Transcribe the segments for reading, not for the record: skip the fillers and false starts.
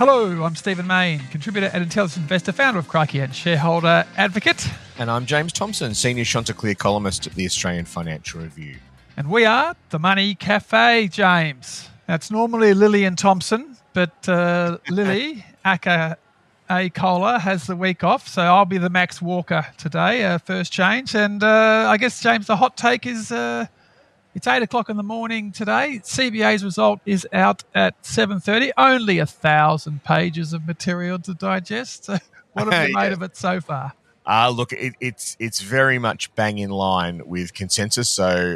Hello, I'm Stephen Mayne, contributor and intelligent investor, founder of Crikey and shareholder advocate. And I'm James Thomson, senior Chanticleer columnist at the Australian Financial Review. And we are the Money Café, James. That's normally Lily and Thompson, but Lily, aka Cola, has the week off, so I'll be the Max Walker today, first change. And I guess, James, the hot take is it's 8 o'clock in the morning today. CBA's result is out at 7:30. Only 1,000 pages of material to digest. So what have you made of it so far? Look, it's very much bang in line with consensus. So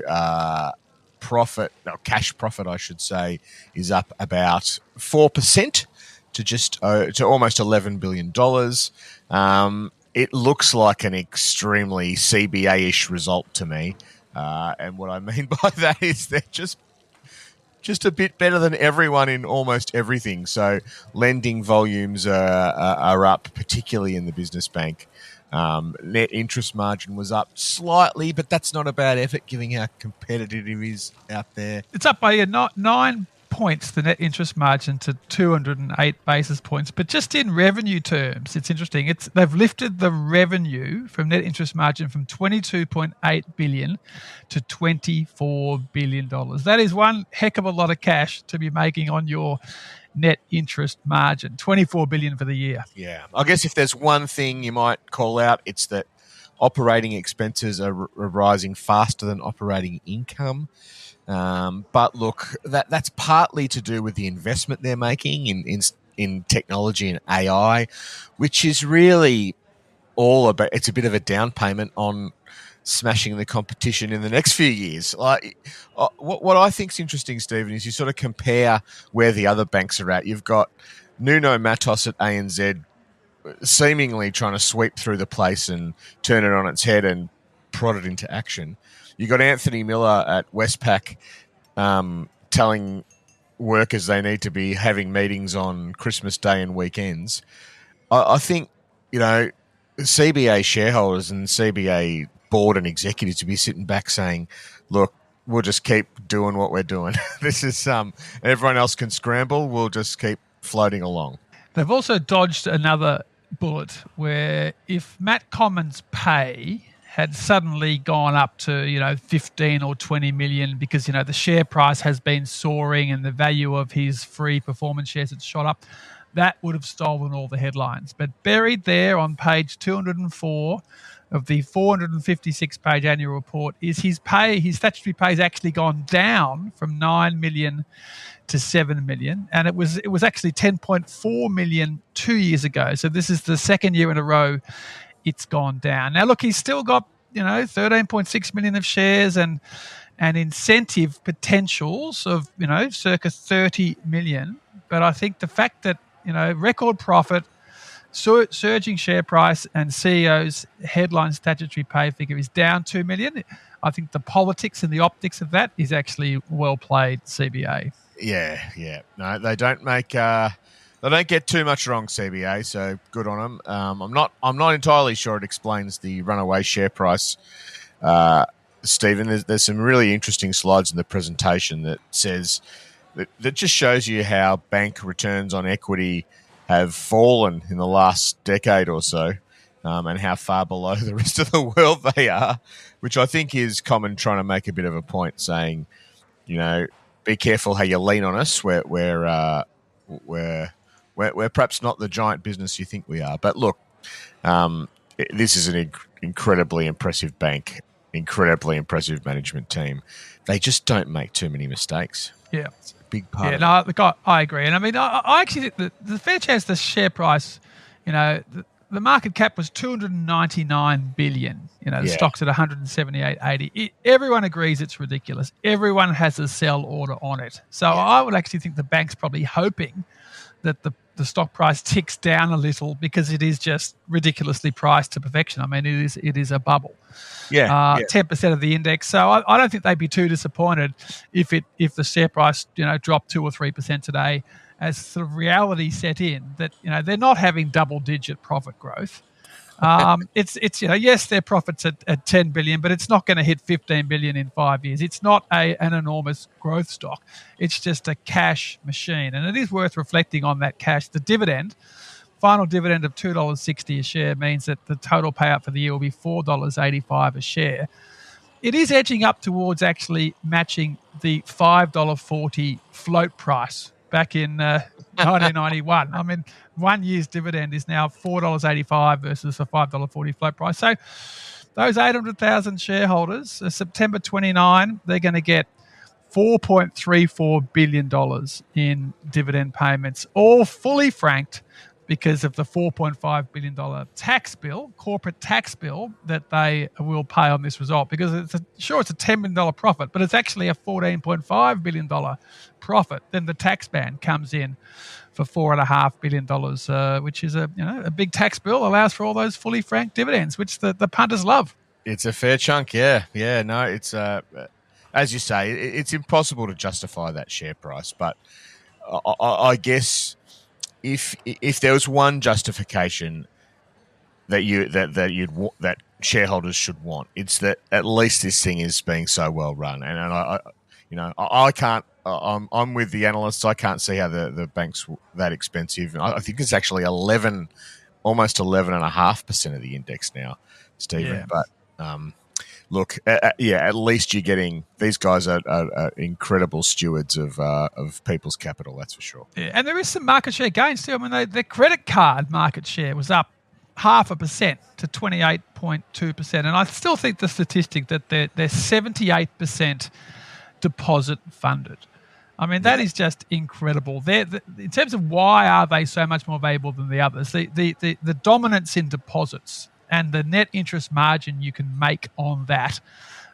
cash profit, I should say, is up about 4% to almost $11 billion. It looks like an extremely CBA-ish result to me. And what I mean by that is they're just a bit better than everyone in almost everything. So lending volumes are up, particularly in the business bank. Net interest margin was up slightly, but that's not a bad effort given how competitive it is out there. It's up by 9 points, the net interest margin, to 208 basis points. But just in revenue terms, it's interesting. They've lifted the revenue from net interest margin from $22.8 billion to $24 billion. That is one heck of a lot of cash to be making on your net interest margin. $24 billion for the year. Yeah. I guess if there's one thing you might call out, it's that operating expenses are rising faster than operating income. But look, that's partly to do with the investment they're making in technology and AI, which is really all about. It's a bit of a down payment on smashing the competition in the next few years. Like what I think is interesting, Stephen, is you sort of compare where the other banks are at. You've got Nuno Matos at ANZ seemingly trying to sweep through the place and turn it on its head and prod it into action. You got Anthony Miller at Westpac telling workers they need to be having meetings on Christmas Day and weekends. I think, CBA shareholders and CBA board and executives to be sitting back saying, look, we'll just keep doing what we're doing. This is everyone else can scramble. We'll just keep floating along. They've also dodged another bullet where if Matt Common's pay had suddenly gone up to 15 or 20 million because the share price has been soaring and the value of his free performance shares had shot up, that would have stolen all the headlines. But buried there on page 204 of the 456-page annual report is his pay. His statutory pay has actually gone down from 9 million to 7 million, and it was actually 10.4 million 2 years ago. So this is the second year in a row it's gone down. Now, look, he's still got 13.6 million of shares and incentive potentials of circa 30 million. But I think the fact that record profit, surging share price, and CEO's headline statutory pay figure is down 2 million. I think the politics and the optics of that is actually well played, CBA. Yeah. No, they don't make. They don't get too much wrong, CBA, so good on them. I'm not entirely sure it explains the runaway share price, Stephen. There's some really interesting slides in the presentation that says that just shows you how bank returns on equity have fallen in the last decade or so, and how far below the rest of the world they are, which I think is Common trying to make a bit of a point, saying, be careful how you lean on us. We're perhaps not the giant business you think we are. But look, this is an incredibly impressive bank, incredibly impressive management team. They just don't make too many mistakes. Yeah. It's a big part of it. No, look, I agree. And I mean, I actually think the fair chance the share price, the market cap was 299 billion. The stock's at 178.80. Everyone agrees it's ridiculous. Everyone has a sell order on it. So I would actually think the bank's probably hoping that the stock price ticks down a little because it is just ridiculously priced to perfection. I mean, it is a bubble. 10% of the index. So I don't think they'd be too disappointed if the share price dropped 2 or 3% today, as sort of reality set in that they're not having double digit profit growth. It's yes, their profits at 10 billion, but it's not going to hit 15 billion in 5 years. It's not an enormous growth stock. It's just a cash machine, and it is worth reflecting on that cash. The final dividend of $2.60 a share means that the total payout for the year will be $4.85 a share. It is edging up towards actually matching the $5.40 float price back in 1991. I mean, 1 year's dividend is now $4.85 versus a $5.40 float price. So those 800,000 shareholders, September 29, they're going to get $4.34 billion in dividend payments, all fully franked, because of the $4.5 billion corporate tax bill that they will pay on this result. Because it's a $10 million profit, but it's actually a $14.5 billion profit. Then the tax ban comes in for $4.5 billion, which is a big tax bill, allows for all those fully franked dividends, which the punters love. It's a fair chunk, yeah. No, it's as you say, it's impossible to justify that share price. But I guess if there was one justification that shareholders should want, it's that at least this thing is being so well run. And I can't. I'm with the analysts. I can't see how the bank's that expensive. I think it's actually almost 11.5% of the index now, Stephen. Yeah. But look, at least you're getting, these guys are incredible stewards of people's capital. That's for sure. Yeah, and there is some market share gains too. I mean, their credit card market share was up 0.5% to 28.2%, and I still think the statistic that they're 78% deposit funded. I mean, that is just incredible. In terms of why are they so much more valuable than the others, the dominance in deposits and the net interest margin you can make on that,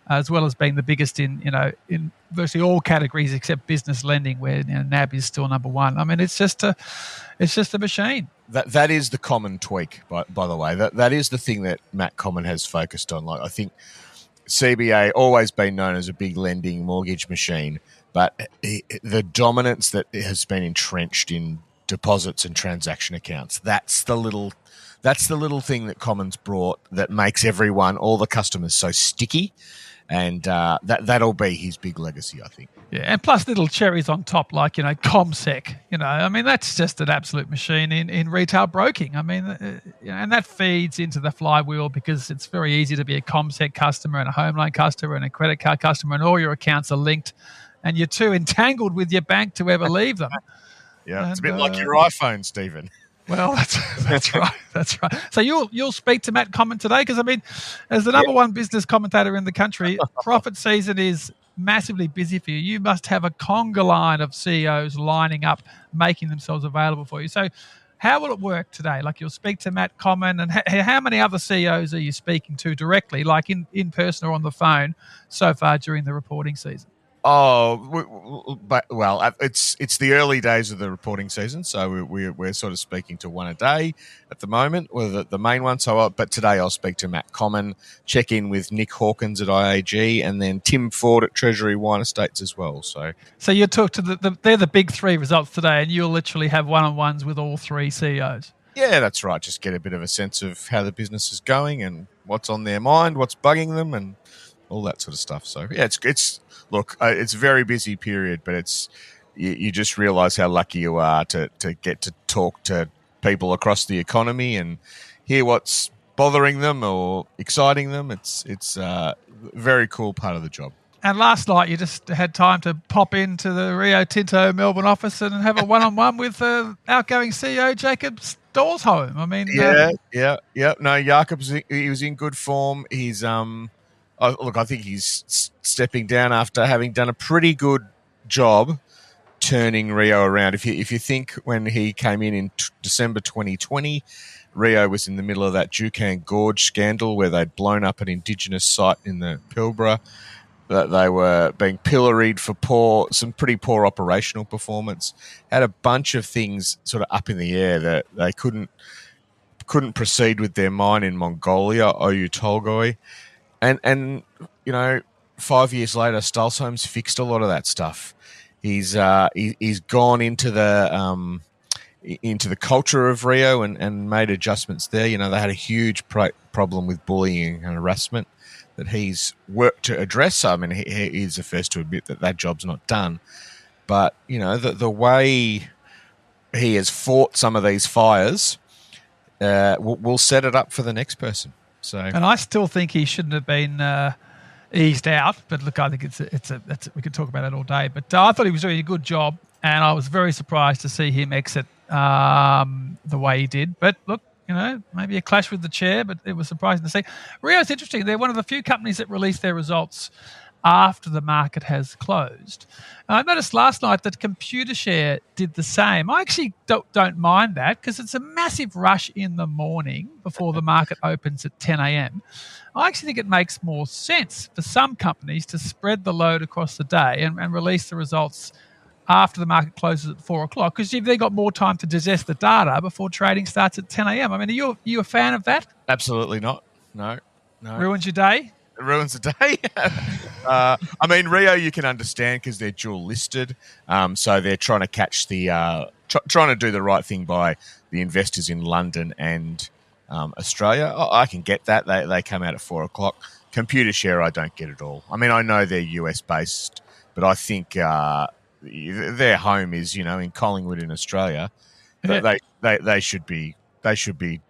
as well as being the biggest in virtually all categories except business lending, where NAB is still number one. I mean, it's just a machine. That is the common tweak, by the way. That is the thing that Matt Common has focused on. Like, I think CBA always been known as a big lending mortgage machine, but the dominance that has been entrenched in deposits and transaction accounts, that's the little thing that Common's brought that makes all the customers so sticky, and that'll be his big legacy, I think. Yeah, and plus little cherries on top, like ComSec. I mean, that's just an absolute machine in retail broking. I mean, and that feeds into the flywheel, because it's very easy to be a ComSec customer and a home loan customer and a credit card customer, and all your accounts are linked, and you're too entangled with your bank to ever leave them. Yeah, it's a bit like your iPhone, Stephen. Well, that's right. That's right. So you'll speak to Matt Common today, because I mean, as the number one business commentator in the country, profit season is massively busy for you. You must have a conga line of CEOs lining up, making themselves available for you. So how will it work today? Like, you'll speak to Matt Common, and how many other CEOs are you speaking to directly, like in person or on the phone, so far during the reporting season? Oh, well, it's the early days of the reporting season, so we're sort of speaking to one a day at the moment, or the main one. But today I'll speak to Matt Common, check in with Nick Hawkins at IAG, and then Tim Ford at Treasury Wine Estates as well. So you talk to they're the big three results today, and you'll literally have one-on-ones with all three CEOs. Yeah, that's right. Just get a bit of a sense of how the business is going and what's on their mind, what's bugging them, and all that sort of stuff. So yeah, it's a very busy period, but you just realise how lucky you are to get to talk to people across the economy and hear what's bothering them or exciting them. It's a very cool part of the job. And last night you just had time to pop into the Rio Tinto Melbourne office and have a one-on-one with outgoing CEO Jacob Stollsholm. I mean, yeah. No, Jacob, he was in good form. He's I think he's stepping down after having done a pretty good job turning Rio around. If you think, when he came in December 2020, Rio was in the middle of that Juukan Gorge scandal where they'd blown up an Indigenous site in the Pilbara. That they were being pilloried for some pretty poor operational performance. Had a bunch of things sort of up in the air that they couldn't proceed with their mine in Mongolia, Oyu Tolgoi. And 5 years later, Stollsholm's fixed a lot of that stuff. He's gone into the into the culture of Rio and made adjustments there. You know, they had a huge problem with bullying and harassment that he's worked to address. I mean, he is the first to admit that job's not done. But, you know, the way he has fought some of these fires will set it up for the next person. So, and I still think he shouldn't have been eased out. But look, I think we could talk about it all day. But I thought he was doing a good job, and I was very surprised to see him exit the way he did. But look, you know, maybe a clash with the chair, but it was surprising to see. Rio's interesting. They're one of the few companies that release their results after the market has closed. I noticed last night that Computershare did the same. I actually don't mind that because it's a massive rush in the morning before the market opens at 10 a.m. I actually think it makes more sense for some companies to spread the load across the day and release the results after the market closes at 4 o'clock, because you've then got more time to digest the data before trading starts at 10 a.m. I mean, are you a fan of that? Absolutely not. No. Ruins your day? It ruins the day. I mean, Rio you can understand because they're dual listed, so they're trying to catch the trying to do the right thing by the investors in London and Australia. I can get that. They come out at 4 o'clock. Computershare, I don't get at all. I mean, I know they're US based, but I think their home is, you know, in Collingwood in Australia. Yeah. They should be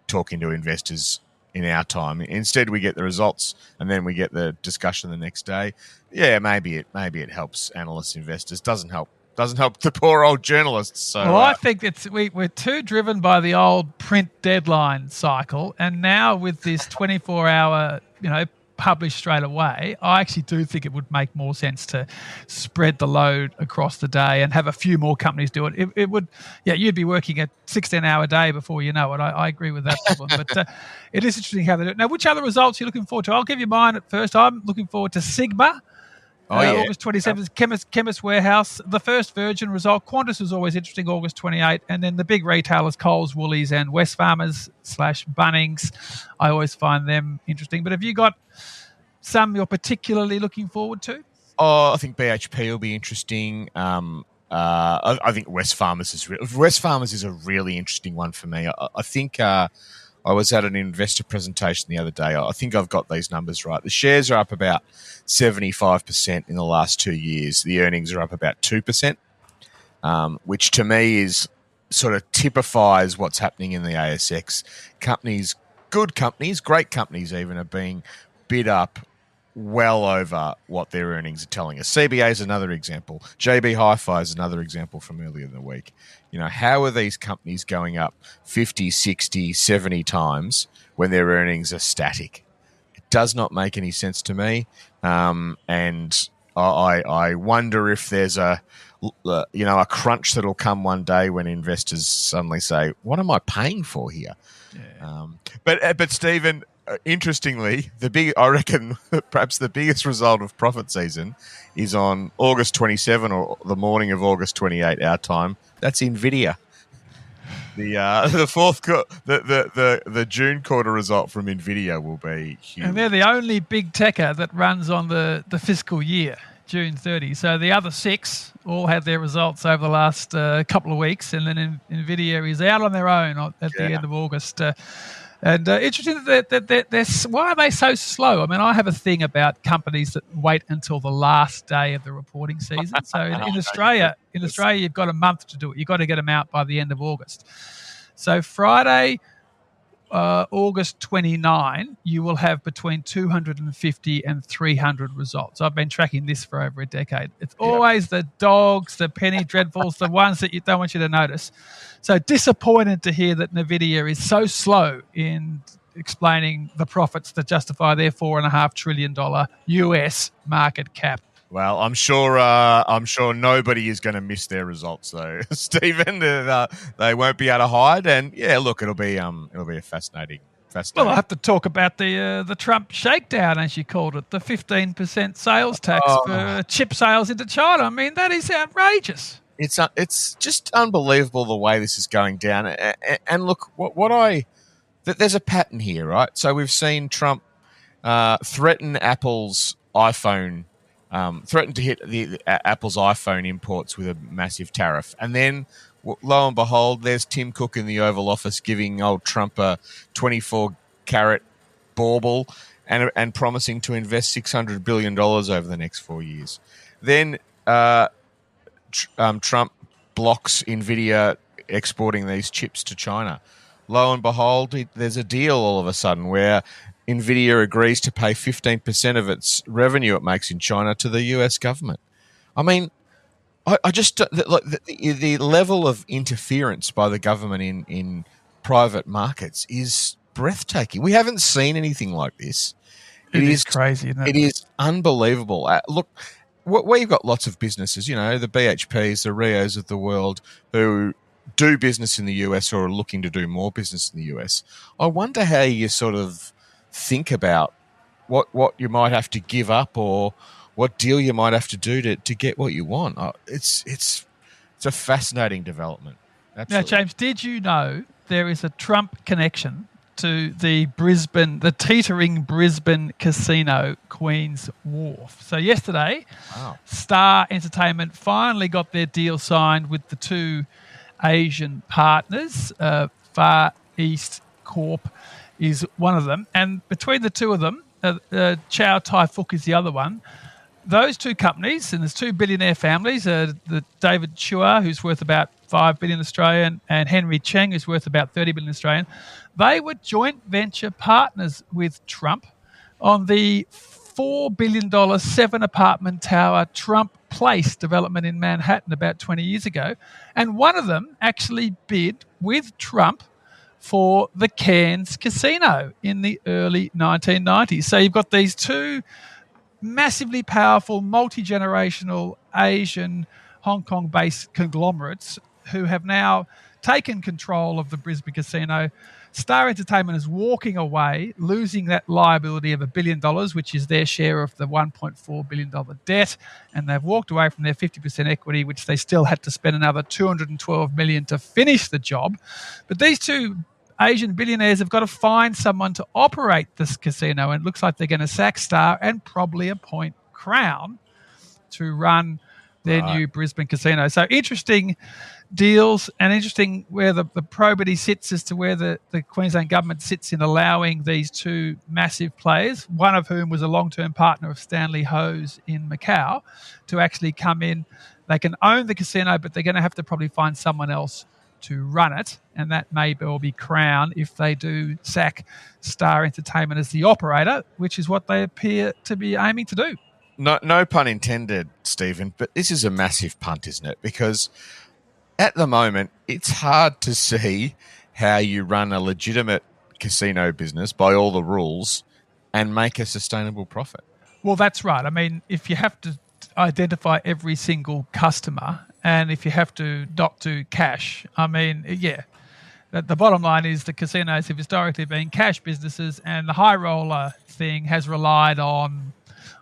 talking to investors in our time. Instead, we get the results and then we get the discussion the next day. Yeah, maybe it helps analysts, investors. Doesn't help the poor old journalists. So, well, I think we're too driven by the old print deadline cycle, and now with this 24-hour, you know, published straight away, I actually do think it would make more sense to spread the load across the day and have a few more companies do it. It would, yeah, you'd be working a 16-hour day before you know it. I agree with that problem. But it is interesting how they do it. Now, which other results are you looking forward to? I'll give you mine at first. I'm looking forward to Sigma. August 27th, Chemist Warehouse. The first Virgin result. Qantas was always interesting, August 28th. And then the big retailers, Coles, Woolies and Wesfarmers / Bunnings. I always find them interesting. But have you got some you're particularly looking forward to? Oh, I think BHP will be interesting. I think Wesfarmers is a really interesting one for me. I think I was at an investor presentation the other day. I think I've got these numbers right. The shares are up about 75% in the last 2 years. The earnings are up about 2%, which to me is sort of typifies what's happening in the ASX. Companies, good companies, great companies even, are being bid up well over what their earnings are telling us. CBA is another example. JB Hi-Fi is another example from earlier in the week. You know, how are these companies going up 50, 60, 70 times when their earnings are static? It does not make any sense to me. And I wonder if there's a crunch that'll come one day when investors suddenly say, what am I paying for here? Yeah. But Stephen, interestingly, I reckon perhaps the biggest result of profit season is on August 27 or the morning of August 28 our time. That's Nvidia. The June quarter result from Nvidia will be huge. And they're the only big techer that runs on the fiscal year, June 30. So the other six all had their results over the last couple of weeks, and then Nvidia is out on their own at the end of August. And interesting that they're why are they so slow? I mean, I have a thing about companies that wait until the last day of the reporting season. So in Australia, you've got a month to do it. You've got to get them out by the end of August. So Friday, August 29, you will have between 250 and 300 results. I've been tracking this for over a decade. It's always the dogs, the penny dreadfuls, the ones that you don't want you to notice. So disappointed to hear that Nvidia is so slow in explaining the profits that justify their $4.5 trillion US market cap. Well, I'm sure nobody is going to miss their results though, Stephen. They won't be able to hide, and yeah, look, it'll be a fascinating. Well, I have to talk about the Trump shakedown, as you called it, the 15% sales tax for chip sales into China. I mean, that is outrageous. It's just unbelievable the way this is going down. And look, there's a pattern here, right? So we've seen Trump threaten Apple's iPhone. Threatened to hit the Apple's iPhone imports with a massive tariff. And then lo and behold, there's Tim Cook in the Oval Office giving old Trump a 24-carat bauble and promising to invest $600 billion over the next 4 years. Then Trump blocks Nvidia exporting these chips to China. Lo and behold, there's a deal all of a sudden where Nvidia agrees to pay 15% of its revenue it makes in China to the US government. I mean, I just like the level of interference by the government in private markets is breathtaking. We haven't seen anything like this. It is crazy, isn't it? It is unbelievable. Look, we've got lots of businesses, the BHPs, the Rios of the world, who do business in the US or are looking to do more business in the US. I wonder how you sort of think about what you might have to give up or what deal you might have to do to get what you want. It's a fascinating development. Absolutely. Now, James, did you know there is a Trump connection to the teetering Brisbane casino, Queen's Wharf? So yesterday, wow, Star Entertainment finally got their deal signed with the two Asian partners. Far East Corp is one of them. And between the two of them, Chow Tai Fook is the other one. Those two companies, and there's two billionaire families, the David Chua, who's worth about 5 billion Australian, and Henry Cheng, who's worth about 30 billion Australian. They were joint venture partners with Trump on the $4 billion 7-apartment tower Trump Place development in Manhattan about 20 years ago. And one of them actually bid with Trump for the Cairns Casino in the early 1990s. So you've got these two massively powerful, multi-generational Asian, Hong Kong-based conglomerates who have now taken control of the Brisbane casino. Star Entertainment is walking away, losing that liability of $1 billion, which is their share of the $1.4 billion debt, and they've walked away from their 50% equity, which they still had to spend another $212 million to finish the job. But these two Asian billionaires have got to find someone to operate this casino, and it looks like they're going to sack Star and probably appoint Crown to run their new Brisbane casino. So interesting deals, and interesting where the probity sits as to where the Queensland government sits in allowing these two massive players, one of whom was a long-term partner of Stanley Ho's in Macau, to actually come in. They can own the casino, but they're going to have to probably find someone else to run it, and that may well be Crown if they do sack Star Entertainment as the operator, which is what they appear to be aiming to do. No pun intended, Stephen, but this is a massive punt, isn't it? Because at the moment, it's hard to see how you run a legitimate casino business by all the rules and make a sustainable profit. Well, that's right. I mean, if you have to identify every single customer and if you have to not do cash, I mean, yeah, the bottom line is the casinos have historically been cash businesses, and the high roller thing has relied on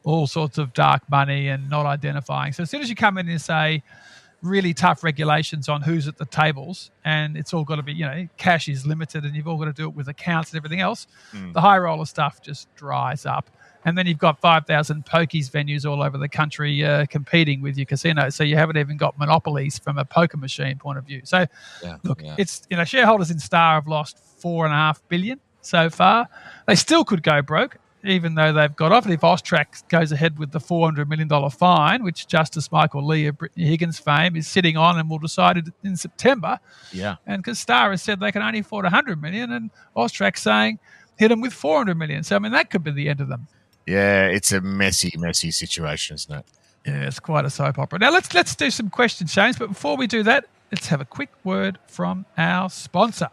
all sorts of dark money and not identifying. So as soon as you come in and say really tough regulations on who's at the tables, and it's all got to be, cash is limited and you've all got to do it with accounts and everything else, the high roller stuff just dries up. And then you've got 5,000 pokies venues all over the country competing with your casinos. So you haven't even got monopolies from a poker machine point of view. So it's, shareholders in Star have lost $4.5 billion so far. They still could go broke, even though they've got off. And if Austrac goes ahead with the $400 million fine, which Justice Michael Lee of Brittany Higgins fame is sitting on and will decide it in September. Yeah. And because Star has said they can only afford $100 million, and Austrac's saying hit them with $400 million. So, I mean, that could be the end of them. Yeah, it's a messy situation, isn't it? Yeah, it's quite a soap opera. Now, let's do some questions, James. But before we do that, let's have a quick word from our sponsor.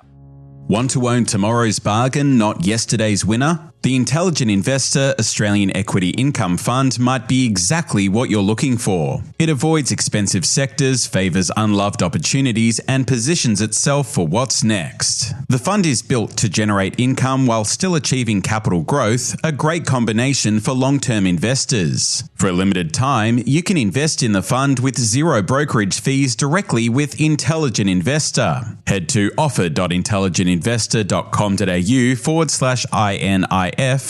Want to own tomorrow's bargain, not yesterday's winner? The Intelligent Investor Australian Equity Income Fund might be exactly what you're looking for. It avoids expensive sectors, favours unloved opportunities, and positions itself for what's next. The fund is built to generate income while still achieving capital growth, a great combination for long-term investors. For a limited time, you can invest in the fund with zero brokerage fees directly with Intelligent Investor. Head to offer.intelligentinvestor.com.au/INIF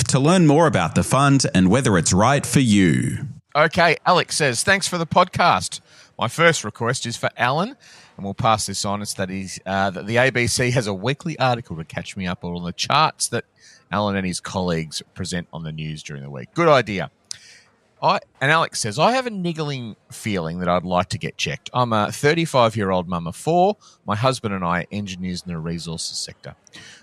to learn more about the fund and whether it's right for you. Okay, Alex says, thanks for the podcast. My first request is for Alan. and we'll pass this on. It's that the ABC has a weekly article to catch me up on the charts that Alan and his colleagues present on the news during the week. Good idea. And Alex says, I have a niggling feeling that I'd like to get checked. I'm a 35-year-old mum of 4. My husband and I are engineers in the resources sector.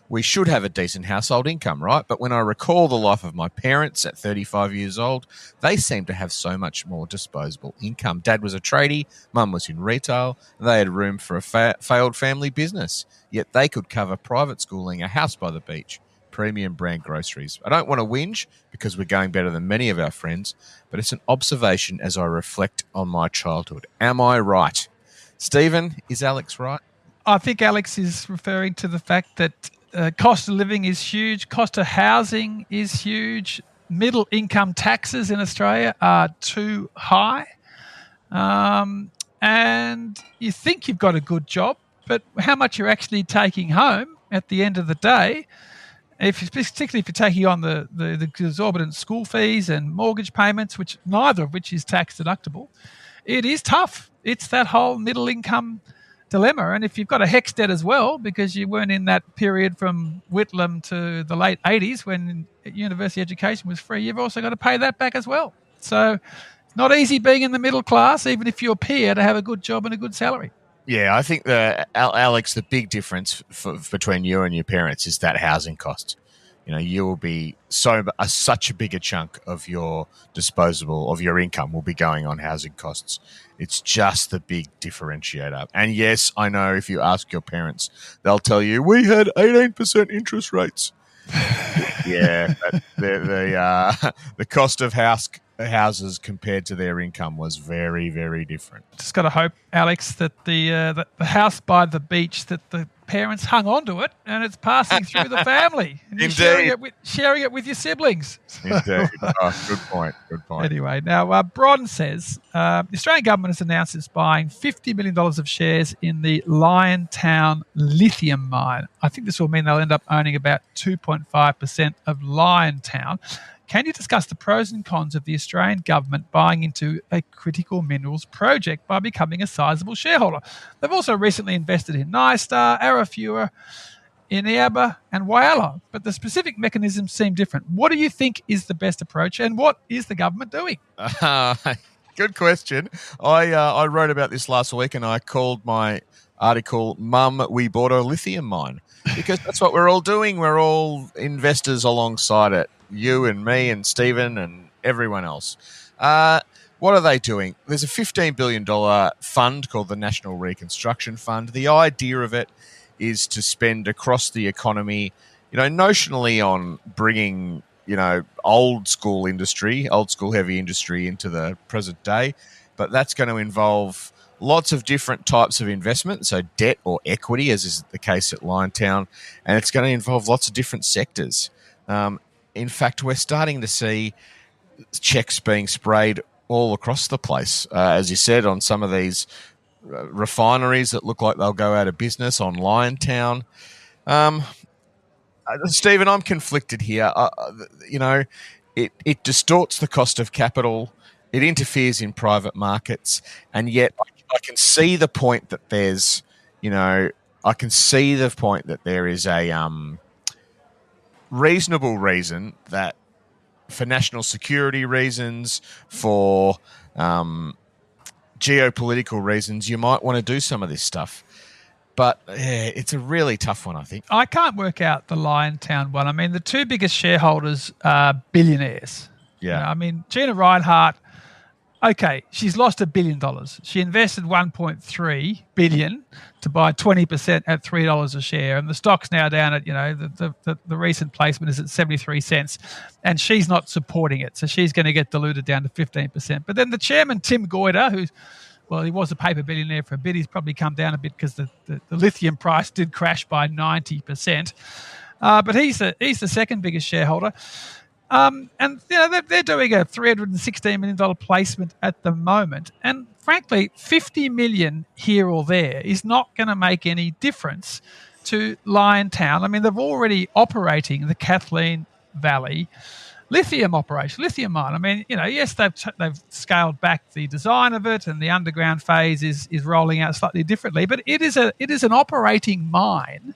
We should have a decent household income, right? But when I recall the life of my parents at 35 years old, they seem to have so much more disposable income. Dad was a tradie, mum was in retail, and they had room for a failed family business. Yet they could cover private schooling, a house by the beach, premium brand groceries. I don't want to whinge because we're going better than many of our friends, but it's an observation as I reflect on my childhood. Am I right? Stephen, is Alex right? I think Alex is referring to the fact that cost of living is huge, cost of housing is huge, middle income taxes in Australia are too high, and you think you've got a good job, but how much you're actually taking home at the end of the day, particularly if you're taking on the exorbitant school fees and mortgage payments, which neither of which is tax deductible, it is tough. It's that whole middle income dilemma. And if you've got a HECS debt as well, because you weren't in that period from Whitlam to the late 80s when university education was free, you've also got to pay that back as well. So it's not easy being in the middle class, even if you're peer, to have a good job and a good salary. Yeah, I think Alex, the big difference between you and your parents is that housing cost. You know, you will be such a bigger chunk of your income will be going on housing costs. It's just the big differentiator. And yes, I know if you ask your parents, they'll tell you we had 18% interest rates. Yeah, the cost of houses compared to their income was very, very different. Just got to hope, Alex, that the house by the beach, that the parents hung on to it and it's passing through the family. And Indeed. Sharing it with your siblings. Indeed. Oh, good point. Anyway, now Bron says the Australian government has announced it's buying $50 million of shares in the Liontown lithium mine. I think this will mean they'll end up owning about 2.5% of Liontown. Can you discuss the pros and cons of the Australian government buying into a critical minerals project by becoming a sizable shareholder? They've also recently invested in NiStar, Arafura, Eneabba and Whyalla, but the specific mechanisms seem different. What do you think is the best approach and what is the government doing? Good question. I wrote about this last week and I called my article, Mum, We Bought a Lithium Mine, because that's what we're all doing. We're all investors alongside it. You and me and Stephen and everyone else. What are they doing? There's a $15 billion fund called the National Reconstruction Fund. The idea of it is to spend across the economy, notionally on bringing, old school heavy industry into the present day. But that's going to involve lots of different types of investment, so debt or equity, as is the case at Liontown, and it's going to involve lots of different sectors. In fact, we're starting to see checks being sprayed all across the place, as you said, on some of these refineries that look like they'll go out of business, on Liontown. Stephen, I'm conflicted here. It distorts the cost of capital. It interferes in private markets, and yet I can see the point that there's, there is a reasonable reason that for national security reasons, for geopolitical reasons, you might want to do some of this stuff. But it's a really tough one, I think. I can't work out the Liontown one. I mean, the two biggest shareholders are billionaires. Yeah. Gina Rinehart, okay, she's lost $1 billion. She invested $1.3 billion to buy 20% at $3 a share, and the stock's now down at, the recent placement is at 73 cents, and she's not supporting it, so she's going to get diluted down to 15%. But then the chairman, Tim Goyder, he was a paper billionaire for a bit. He's probably come down a bit because the lithium price did crash by 90%. But he's the second biggest shareholder. And they're doing a $316 million placement at the moment. And frankly, $50 million here or there is not going to make any difference to Liontown. I mean, they're already operating the Kathleen Valley. lithium operation, lithium mine. I mean, yes, they've scaled back the design of it, and the underground phase is rolling out slightly differently. But it is an operating mine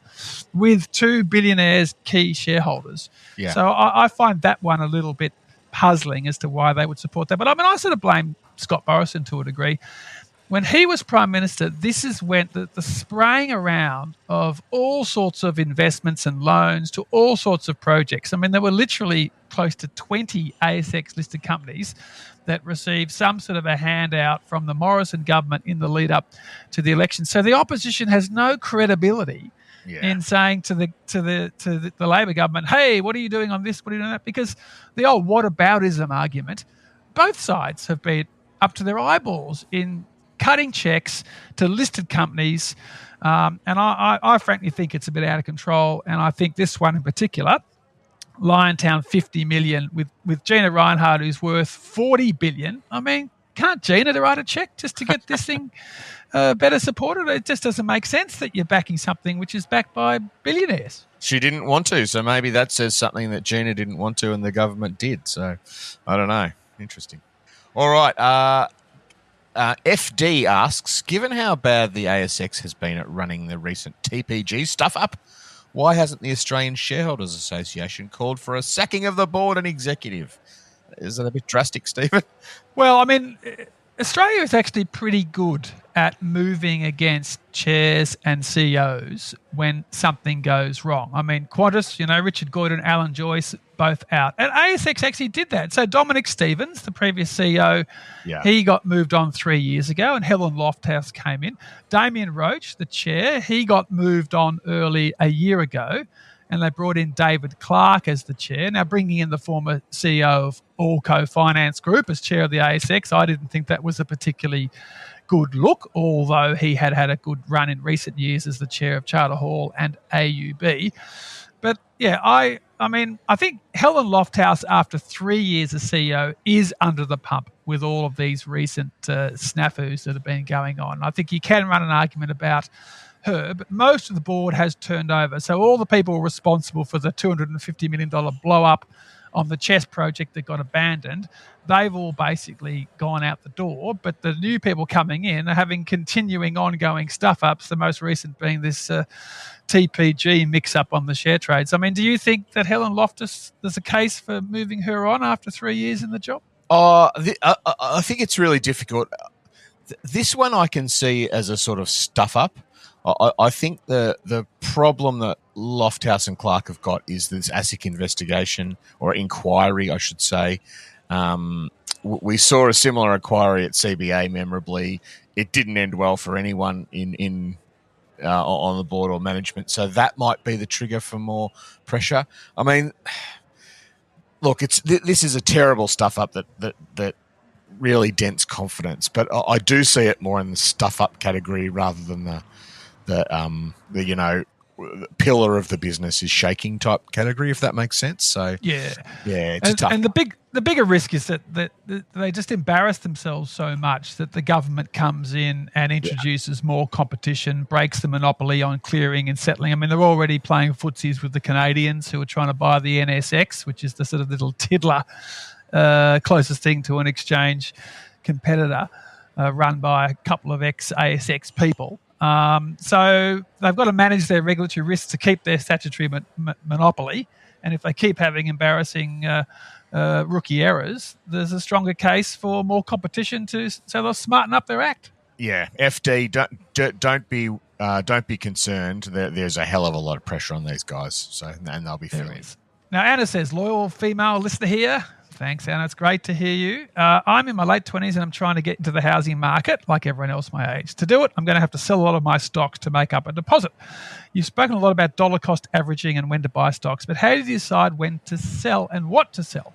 with two billionaires, key shareholders. Yeah. So I find that one a little bit puzzling as to why they would support that. But I mean, I sort of blame Scott Morrison to a degree. When he was Prime Minister, this is when the spraying around of all sorts of investments and loans to all sorts of projects. I mean, there were literally close to 20 ASX-listed companies that received some sort of a handout from the Morrison government in the lead up to the election. So the opposition has no credibility in saying to the Labor government, hey, what are you doing on this? What are you doing on that? Because the old whataboutism argument, both sides have been up to their eyeballs in cutting checks to listed companies. And I frankly think it's a bit out of control. And I think this one in particular, Liontown 50 million with Gina Reinhardt, who's worth 40 billion. I mean, can't Gina write a check just to get this thing better supported? It just doesn't make sense that you're backing something which is backed by billionaires. She didn't want to, so maybe that says something that Gina didn't want to and the government did. So I don't know. Interesting. All right. FD asks, given how bad the ASX has been at running the recent TPG stuff up, why hasn't the Australian Shareholders Association called for a sacking of the board and executive? Is that a bit drastic, Stephen? Well, I mean, Australia is actually pretty good at moving against chairs and CEOs when something goes wrong. I mean, Qantas, Richard Gordon, Alan Joyce, both out. And ASX actually did that. So Dominic Stevens, the previous CEO, he got moved on 3 years ago, and Helen Lofthouse came in. Damien Roach, the chair, he got moved on early a year ago, and they brought in David Clark as the chair. Now, bringing in the former CEO of Allco Finance Group as chair of the ASX, I didn't think that was a particularly good look, although he had a good run in recent years as the chair of Charter Hall and AUB. But, yeah, I mean, I think Helen Lofthouse, after 3 years as CEO, is under the pump with all of these recent snafus that have been going on. I think you can run an argument about her, but most of the board has turned over. So all the people responsible for the $250 million blow-up on the chess project that got abandoned, they've all basically gone out the door. But the new people coming in are having continuing ongoing stuff-ups, the most recent being this TPG mix-up on the share trades. I mean, do you think that Helen Loftus, there's a case for moving her on after 3 years in the job? I think it's really difficult. This one I can see as a sort of stuff-up. I think the problem that Lofthouse and Clark have got is this ASIC investigation, or inquiry, I should say. We saw a similar inquiry at CBA, memorably. It didn't end well for anyone on the board or management, so that might be the trigger for more pressure. I mean, look, this is a terrible stuff-up that really dents confidence, but I do see it more in the stuff-up category rather than the pillar of the business is shaking type category, if that makes sense. So it's tough. And the bigger risk is that they just embarrass themselves so much that the government comes in and introduces more competition, breaks the monopoly on clearing and settling. I mean, they're already playing footsies with the Canadians, who are trying to buy the NSX, which is the sort of little tiddler, closest thing to an exchange competitor, run by a couple of ex-ASX people. So they've got to manage their regulatory risks to keep their statutory monopoly. And if they keep having embarrassing rookie errors, there's a stronger case for more competition so they'll smarten up their act. Yeah, FD, don't be concerned. There's a hell of a lot of pressure on these guys, and they'll be feeling it. Now, Anna says, loyal female listener here. Thanks, Anna. It's great to hear you. I'm in my late 20s and I'm trying to get into the housing market like everyone else my age. To do it, I'm going to have to sell a lot of my stocks to make up a deposit. You've spoken a lot about dollar cost averaging and when to buy stocks, but how do you decide when to sell and what to sell?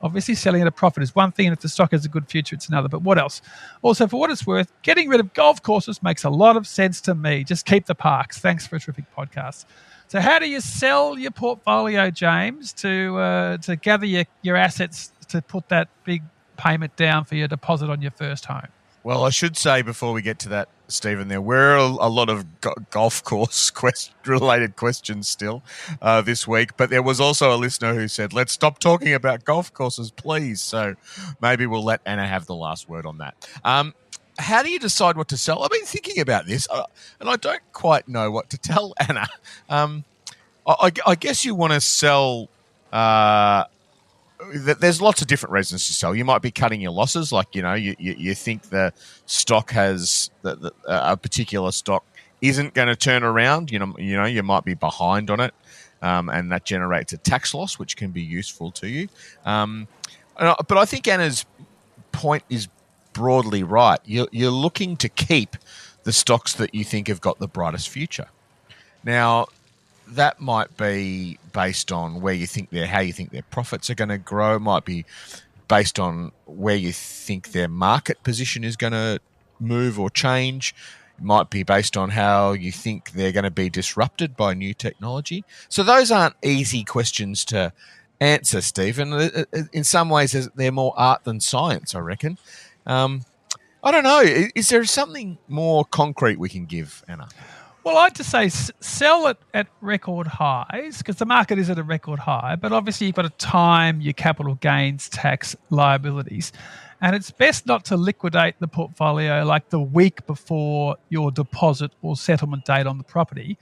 Obviously, selling at a profit is one thing, and if the stock has a good future, it's another. But what else? Also, for what it's worth, getting rid of golf courses makes a lot of sense to me. Just keep the parks. Thanks for a terrific podcast. So how do you sell your portfolio, James, to gather your assets to put that big payment down for your deposit on your first home? Well, I should say before we get to that, Stephen, there were a lot of golf course related questions still this week, but there was also a listener who said, let's stop talking about golf courses, please. So maybe we'll let Anna have the last word on that. How do you decide what to sell? I've been thinking about this, and I don't quite know what to tell Anna. I guess you want to sell... there's lots of different reasons to sell. You might be cutting your losses, like you think the stock has a particular stock isn't going to turn around. You might be behind on it, and that generates a tax loss, which can be useful to you. But I think Anna's point is broadly right. You're looking to keep the stocks that you think have got the brightest future. Now, that might be based on how you think their profits are going to grow. It might be based on where you think their market position is going to move or change. It might be based on how you think they're going to be disrupted by new technology. So those aren't easy questions to answer, Stephen. In some ways, they're more art than science, I reckon. I don't know. Is there something more concrete we can give, Anna? Well, I'd just say sell it at record highs because the market is at a record high, but obviously you've got to time your capital gains tax liabilities. And it's best not to liquidate the portfolio like the week before your deposit or settlement date on the property.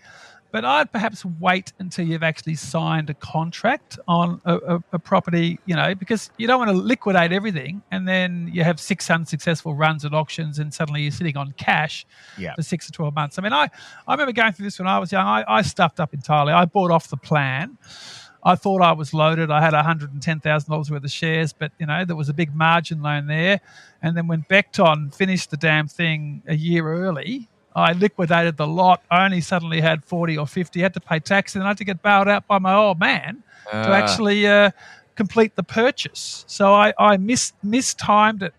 But I'd perhaps wait until you've actually signed a contract on a property, because you don't want to liquidate everything and then you have 6 unsuccessful runs at auctions and suddenly you're sitting on cash for 6 or 12 months. I mean, I remember going through this when I was young. I stuffed up entirely. I bought off the plan. I thought I was loaded. I had $110,000 worth of shares, but, there was a big margin loan there. And then when Becton finished the damn thing a year early, I liquidated the lot. I only suddenly had 40 or 50. I had to pay tax, and I had to get bailed out by my old man to actually complete the purchase. So I mistimed it.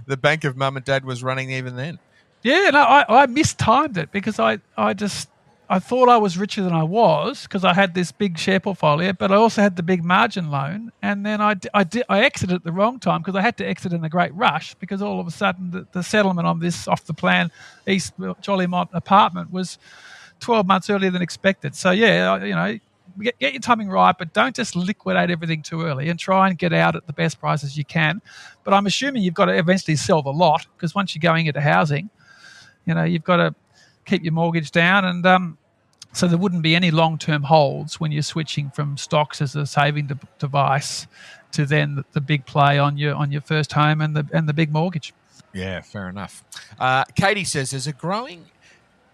The bank of mum and dad was running even then. Yeah, no, I mistimed it because I thought I was richer than I was because I had this big share portfolio, but I also had the big margin loan. And then I exited at the wrong time because I had to exit in a great rush because all of a sudden the settlement on this off the plan East Jollymont apartment was 12 months earlier than expected. So, get your timing right, but don't just liquidate everything too early and try and get out at the best prices you can. But I'm assuming you've got to eventually sell the lot because once you're going into housing, you've got to keep your mortgage down and so there wouldn't be any long-term holds when you're switching from stocks as a saving device to then the big play on your first home and the big mortgage. Yeah, fair enough. Katie says there's growing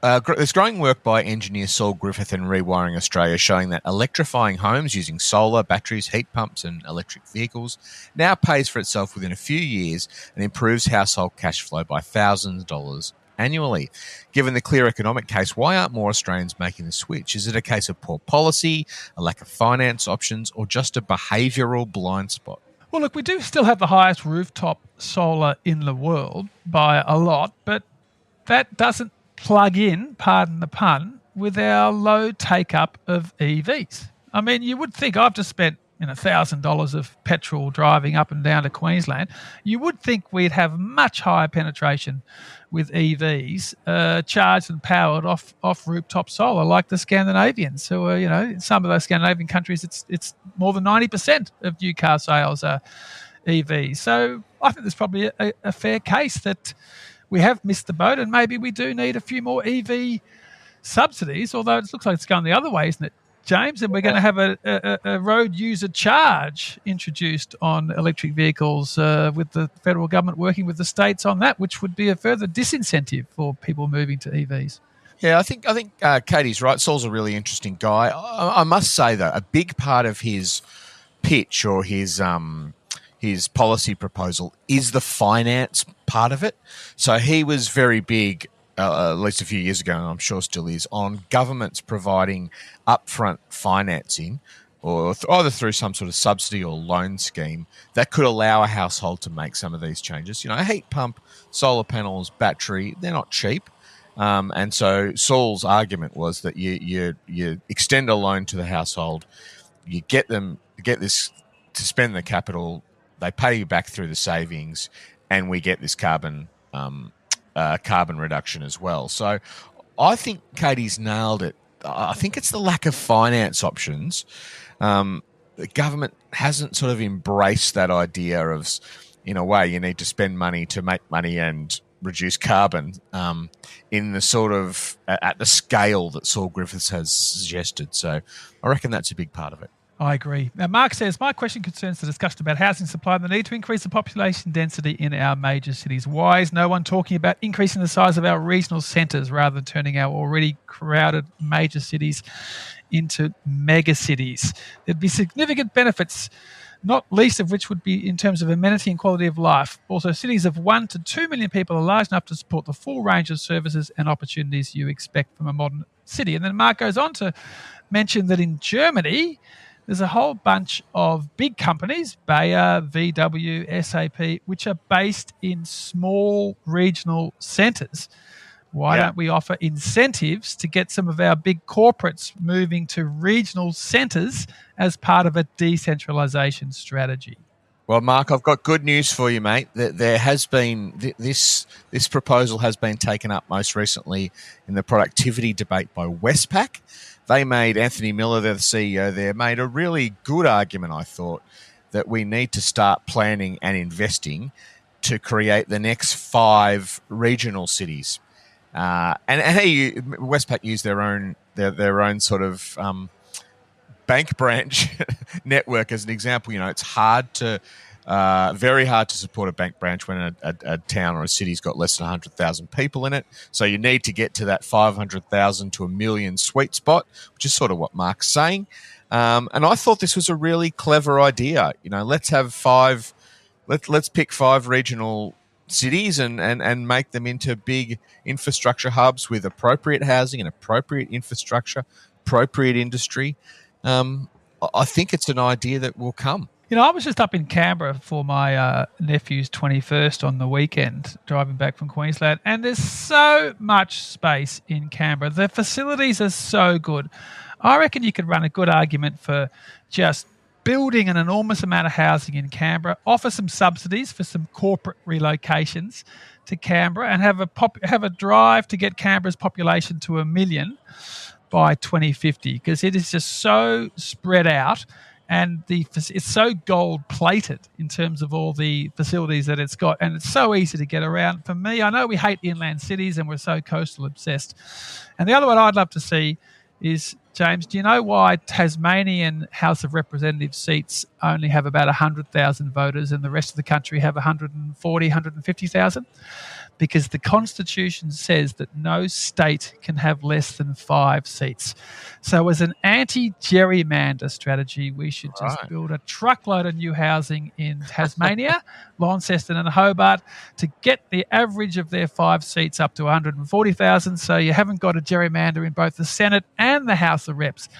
work by engineer Saul Griffith and Rewiring Australia showing that electrifying homes using solar, batteries, heat pumps and electric vehicles now pays for itself within a few years and improves household cash flow by thousands of dollars annually. Given the clear economic case, why aren't more Australians making the switch? Is it a case of poor policy, a lack of finance options, or just a behavioural blind spot? Well, look, we do still have the highest rooftop solar in the world by a lot, but that doesn't plug in, pardon the pun, with our low take-up of EVs. I mean, you would think I've just spent $1,000 of petrol driving up and down to Queensland. You would think we'd have much higher penetration with EVs charged and powered off rooftop solar, like the Scandinavians. So, in some of those Scandinavian countries, it's more than 90% of new car sales are EVs. So I think there's probably a fair case that we have missed the boat and maybe we do need a few more EV subsidies, although it looks like it's going the other way, isn't it, James? And we're going to have a road user charge introduced on electric vehicles with the federal government working with the states on that, which would be a further disincentive for people moving to EVs. Yeah, I think Katie's right. Saul's a really interesting guy. I must say, though, a big part of his pitch or his policy proposal is the finance part of it. So he was very big, at least a few years ago, and I'm sure still is, on governments providing upfront financing or either through some sort of subsidy or loan scheme that could allow a household to make some of these changes. A heat pump, solar panels, battery, they're not cheap. And so Saul's argument was that you extend a loan to the household, you get this to spend the capital, they pay you back through the savings, and we get this carbon carbon reduction as well. So I think Katie's nailed it. I think it's the lack of finance options. The government hasn't sort of embraced that idea of, in a way, you need to spend money to make money and reduce carbon in the sort of at the scale that Saul Griffiths has suggested. So I reckon that's a big part of it. I agree. Now, Mark says, my question concerns the discussion about housing supply and the need to increase the population density in our major cities. Why is no one talking about increasing the size of our regional centres rather than turning our already crowded major cities into mega cities? There'd be significant benefits, not least of which would be in terms of amenity and quality of life. Also, cities of 1 to 2 million people are large enough to support the full range of services and opportunities you expect from a modern city. And then Mark goes on to mention that in Germany, there's a whole bunch of big companies, Bayer, VW, SAP, which are based in small regional centres. Why don't we offer incentives to get some of our big corporates moving to regional centres as part of a decentralisation strategy? Well, Mark, I've got good news for you, mate. There has been this proposal has been taken up most recently in the productivity debate by Westpac. They made Anthony Miller, the CEO there, made a really good argument, I thought, that we need to start planning and investing to create the next 5 regional cities. And Westpac used their own sort of bank branch network as an example. You know, it's very hard to support a bank branch when a town or a city's got less than 100,000 people in it. So you need to get to that 500,000 to 1 million sweet spot, which is sort of what Mark's saying. And I thought this was a really clever idea. You know, let's have 5. Let's pick 5 regional cities and make them into big infrastructure hubs with appropriate housing and appropriate infrastructure, appropriate industry. I think it's an idea that will come. You know, I was just up in Canberra for my nephew's 21st on the weekend, driving back from Queensland, and there's so much space in Canberra. The facilities are so good. I reckon you could run a good argument for just building an enormous amount of housing in Canberra, offer some subsidies for some corporate relocations to Canberra, and have a drive to get Canberra's population to 1 million by 2050, because it is just so spread out. And it's so gold-plated in terms of all the facilities that it's got, and it's so easy to get around. For me, I know we hate inland cities and we're so coastal obsessed. And the other one I'd love to see is, James, do you know why Tasmanian House of Representatives seats only have about 100,000 voters and the rest of the country have 140, 150,000? Because the Constitution says that no state can have less than 5 seats. So as an anti-gerrymander strategy, we should just build a truckload of new housing in Tasmania, Launceston and Hobart to get the average of their 5 seats up to 140,000. So you haven't got a gerrymander in both the Senate and the House of Reps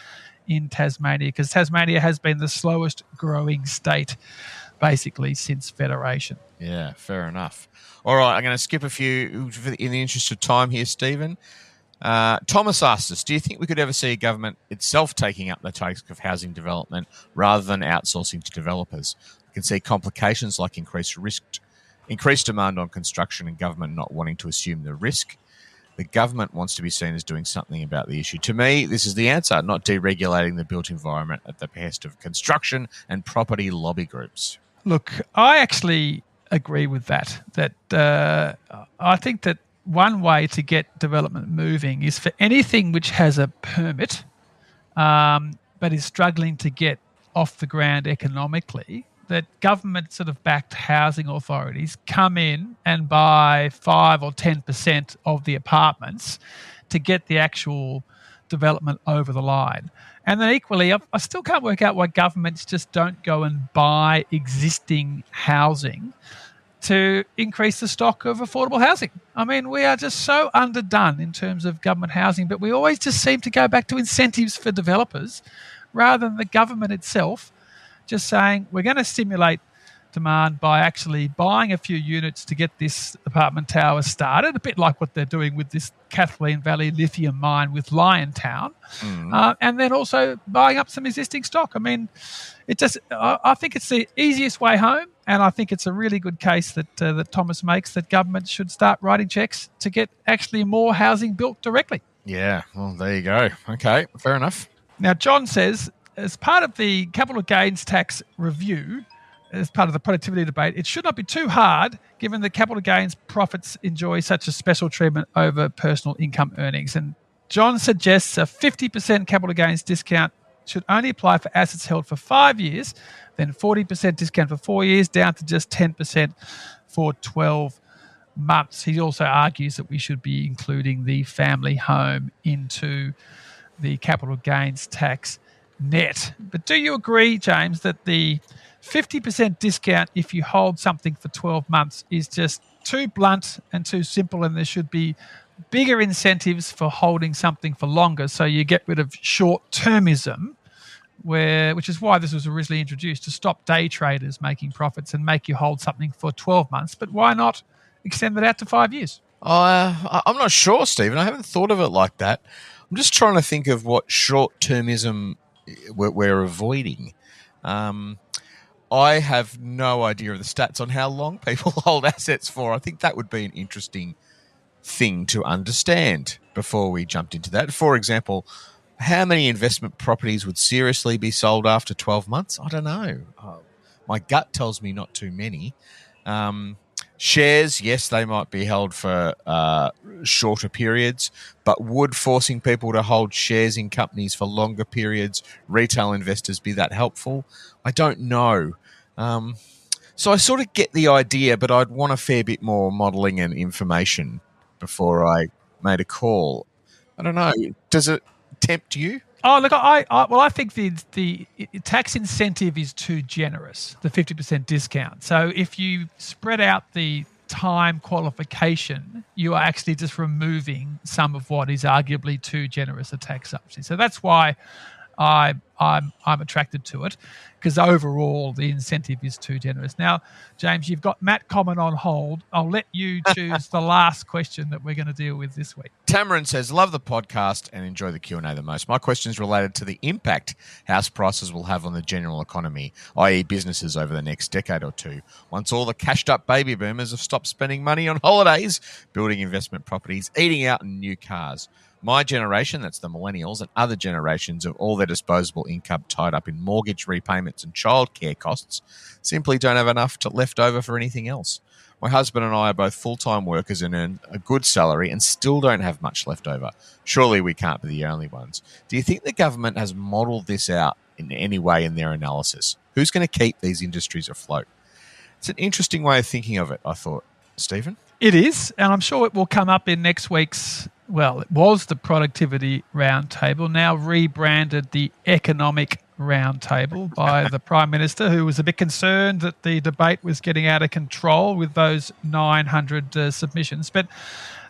in Tasmania, because Tasmania has been the slowest growing state basically since Federation. Yeah, fair enough. All right, I'm going to skip a few in the interest of time here, Stephen. Thomas asked us, do you think we could ever see a government itself taking up the task of housing development rather than outsourcing to developers? We can see complications like increased demand on construction and government not wanting to assume the risk. The government wants to be seen as doing something about the issue. To me, this is the answer, not deregulating the built environment at the behest of construction and property lobby groups. Look, I actually agree with that. I think that one way to get development moving is for anything which has a permit but is struggling to get off the ground economically, that government sort of backed housing authorities come in and buy 5 or 10% of the apartments to get the actual development over the line. And then equally, I still can't work out why governments just don't go and buy existing housing to increase the stock of affordable housing. I mean, we are just so underdone in terms of government housing, but we always just seem to go back to incentives for developers rather than the government itself just saying, we're going to stimulate demand by actually buying a few units to get this apartment tower started, a bit like what they're doing with this Kathleen Valley lithium mine with Liontown, and then also buying up some existing stock. I mean, I think it's the easiest way home, and I think it's a really good case that Thomas makes, that government should start writing checks to get actually more housing built directly. Yeah, well, there you go. Okay, fair enough. Now, John says, as part of the capital gains tax review, as part of the productivity debate, it should not be too hard given that capital gains profits enjoy such a special treatment over personal income earnings. And John suggests a 50% capital gains discount should only apply for assets held for 5 years, then 40% discount for 4 years, down to just 10% for 12 months. He also argues that we should be including the family home into the capital gains tax net. But do you agree, James, that the 50% discount if you hold something for 12 months is just too blunt and too simple, and there should be bigger incentives for holding something for longer, so you get rid of short-termism, which is why this was originally introduced, to stop day traders making profits and make you hold something for 12 months. But why not extend that out to 5 years? I'm not sure, Stephen. I haven't thought of it like that. I'm just trying to think of what short-termism we're avoiding. I have no idea of the stats on how long people hold assets for. I think that would be an interesting thing to understand before we jumped into that. For example, how many investment properties would seriously be sold after 12 months? I don't know. My gut tells me not too many. Shares, yes, they might be held for shorter periods, but would forcing people to hold shares in companies for longer periods, retail investors, be that helpful? I don't know. So I sort of get the idea, but I'd want a fair bit more modelling and information before I made a call. I don't know. Does it tempt you? Oh, look, I think the tax incentive is too generous, the 50% discount. So if you spread out the time qualification, you are actually just removing some of what is arguably too generous a tax subsidy. So that's why I'm attracted to it, because overall the incentive is too generous. Now, James, you've got Matt Common on hold. I'll let you choose the last question that we're going to deal with this week. Tamarin says, love the podcast and enjoy the Q&A the most. My question is related to the impact house prices will have on the general economy, i.e. businesses, over the next decade or two. Once all the cashed up baby boomers have stopped spending money on holidays, building investment properties, eating out in new cars. My generation, that's the millennials, and other generations of all their disposable income tied up in mortgage repayments and childcare costs simply don't have enough left over for anything else. My husband and I are both full-time workers and earn a good salary and still don't have much left over. Surely we can't be the only ones. Do you think the government has modelled this out in any way in their analysis? Who's going to keep these industries afloat? It's an interesting way of thinking of it, I thought. Stephen? It is, and I'm sure it will come up in next week's, well, it was the Productivity Roundtable, now rebranded the Economic Roundtable by the Prime Minister, who was a bit concerned that the debate was getting out of control with those 900 submissions. But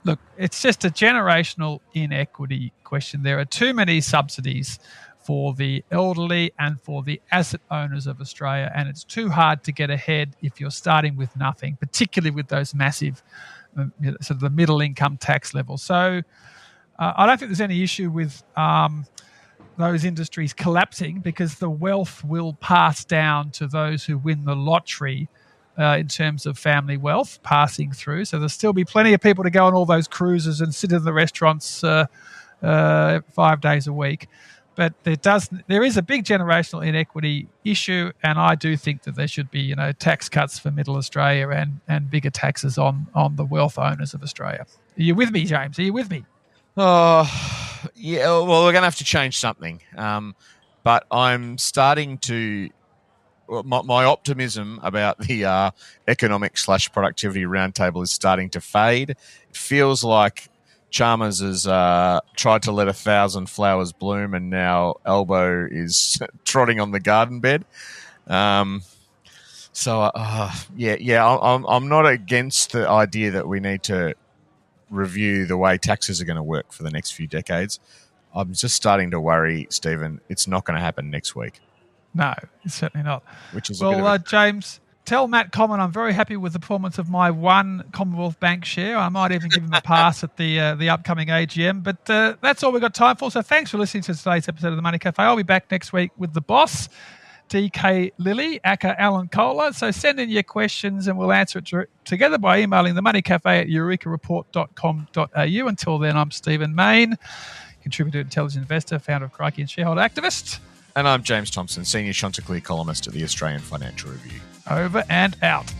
look, it's just a generational inequity question. There are too many subsidies for the elderly and for the asset owners of Australia, and it's too hard to get ahead if you're starting with nothing, particularly with those massive sort of the middle income tax level. So I don't think there's any issue with those industries collapsing, because the wealth will pass down to those who win the lottery in terms of family wealth passing through. So there'll still be plenty of people to go on all those cruises and sit in the restaurants 5 days a week. But there is a big generational inequity issue, and I do think that there should be, tax cuts for Middle Australia and bigger taxes on the wealth owners of Australia. Are you with me, James? Are you with me? Oh, yeah. Well, we're going to have to change something. But I'm starting to. My optimism about the economic/productivity roundtable is starting to fade. It feels like Chalmers has tried to let 1,000 flowers bloom, and now Elbow is trotting on the garden bed. I'm not against the idea that we need to review the way taxes are going to work for the next few decades. I'm just starting to worry, Stephen, it's not going to happen next week. No, it's certainly not. Which is James, Tell Matt Common I'm very happy with the performance of my one Commonwealth Bank share. I might even give him a pass at the upcoming AGM. But that's all we've got time for. So thanks for listening to today's episode of the Money Café. I'll be back next week with the boss, DK Lilly, aka Alan Kohler. So send in your questions and we'll answer it together by emailing themoneycafe@eurekareport.com.au. Until then, I'm Stephen Mayne, contributor to Intelligent Investor, founder of Crikey and shareholder activist. And I'm James Thomson, senior Chanticleer columnist at the Australian Financial Review. Over and out.